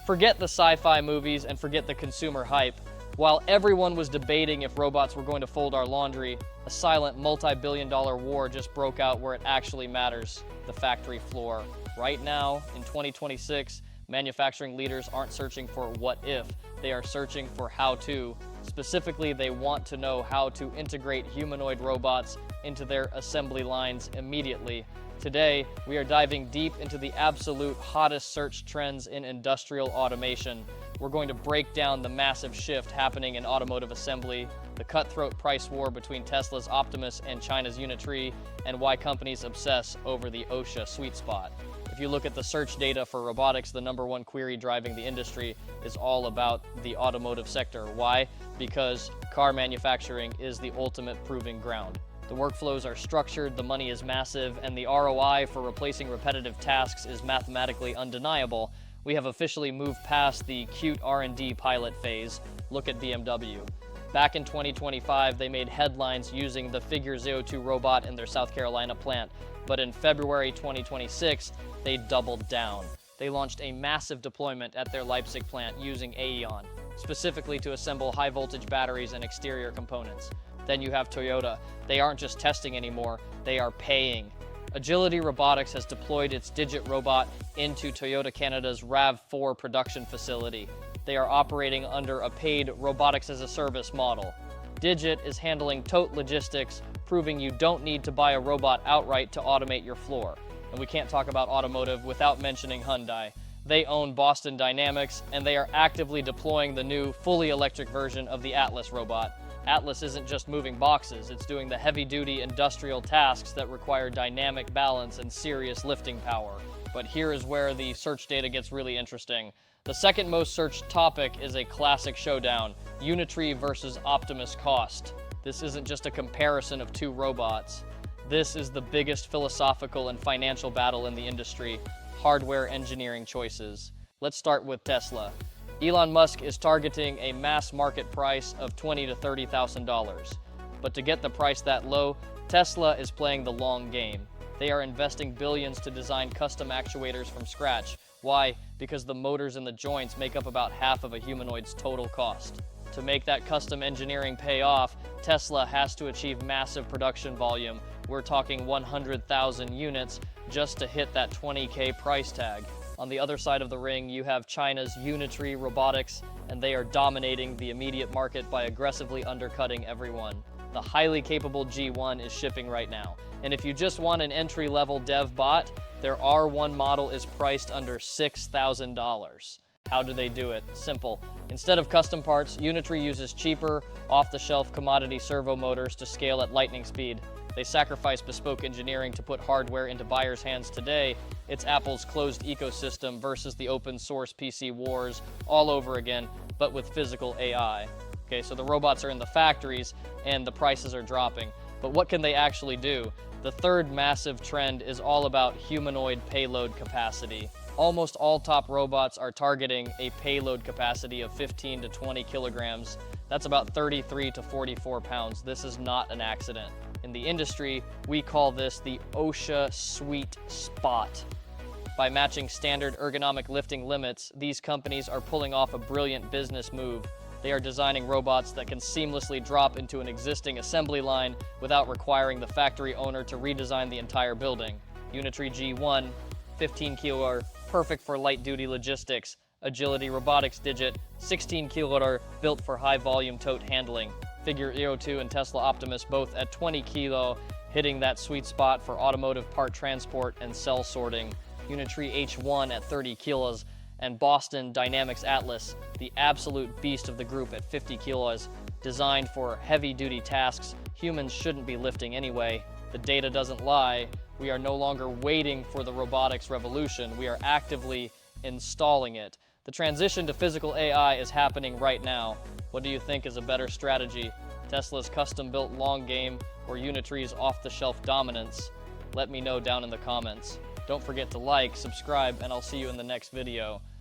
Forget the sci-fi movies and forget the consumer hype. While everyone was debating if robots were going to fold our laundry, a silent multi-billion-dollar war just broke out where it actually matters, the factory floor. Right now, in 2026, manufacturing leaders aren't searching for what if, they are searching for how to. Specifically, they want to know how to integrate humanoid robots into their assembly lines immediately. Today, we are diving deep into the absolute hottest search trends in industrial automation. We're going to break down the massive shift happening in automotive assembly, the cutthroat price war between Tesla's Optimus and China's Unitree, and why companies obsess over the OSHA sweet spot. If you look at the search data for robotics, the #1 query driving the industry is all about the automotive sector. Why? Because car manufacturing is the ultimate proving ground. The workflows are structured, the money is massive, and the ROI for replacing repetitive tasks is mathematically undeniable. We have officially moved past the cute R&D pilot phase. Look at BMW. Back in 2025, they made headlines using the Figure 02 robot in their South Carolina plant, but in February 2026, they doubled down. They launched a massive deployment at their Leipzig plant using AEON, specifically to assemble high-voltage batteries and exterior components. Then you have Toyota. They aren't just testing anymore, they are paying. Agility Robotics has deployed its Digit robot into Toyota Canada's RAV4 production facility. They are operating under a paid Robotics-as-a-Service model. Digit is handling tote logistics, proving you don't need to buy a robot outright to automate your floor. And we can't talk about automotive without mentioning Hyundai. They own Boston Dynamics, and they are actively deploying the new, fully electric version of the Atlas robot. Atlas isn't just moving boxes, it's doing the heavy-duty industrial tasks that require dynamic balance and serious lifting power. But here is where the search data gets really interesting. The second most searched topic is a classic showdown, Unitree versus Optimus cost. This isn't just a comparison of two robots. This is the biggest philosophical and financial battle in the industry, hardware engineering choices. Let's start with Tesla. Elon Musk is targeting a mass market price of $20,000 to $30,000. But to get the price that low, Tesla is playing the long game. They are investing billions to design custom actuators from scratch. Why? Because the motors and the joints make up about half of a humanoid's total cost. To make that custom engineering pay off, Tesla has to achieve massive production volume. We're talking 100,000 units just to hit that $20K price tag. On the other side of the ring, you have China's Unitree Robotics, and they are dominating the immediate market by aggressively undercutting everyone. The highly capable G1 is shipping right now. And if you just want an entry-level dev bot, their R1 model is priced under $6,000. How do they do it? Simple. Instead of custom parts, Unitree uses cheaper, off-the-shelf commodity servo motors to scale at lightning speed. They sacrifice bespoke engineering to put hardware into buyers' hands today. It's Apple's closed ecosystem versus the open source PC wars all over again, but with physical AI. Okay, so the robots are in the factories and the prices are dropping. But what can they actually do? The third massive trend is all about humanoid payload capacity. Almost all top robots are targeting a payload capacity of 15 to 20 kilograms. That's about 33 to 44 pounds. This is not an accident. In the industry, we call this the OSHA sweet spot. By matching standard ergonomic lifting limits, these companies are pulling off a brilliant business move. They are designing robots that can seamlessly drop into an existing assembly line without requiring the factory owner to redesign the entire building. Unitree G1, 15 kilo, perfect for light-duty logistics. Agility Robotics Digit, 16 kilo, built for high-volume tote handling. Figure 02 and Tesla Optimus both at 20 kilo, hitting that sweet spot for automotive part transport and cell sorting. Unitree H1 at 30 kilos, and Boston Dynamics Atlas, the absolute beast of the group at 50 kilos, designed for heavy-duty tasks humans shouldn't be lifting anyway. The data doesn't lie. We are no longer waiting for the robotics revolution. We are actively installing it. The transition to physical AI is happening right now. What do you think is a better strategy? Tesla's custom-built long game or Unitree's off-the-shelf dominance? Let me know down in the comments. Don't forget to like, subscribe, and I'll see you in the next video.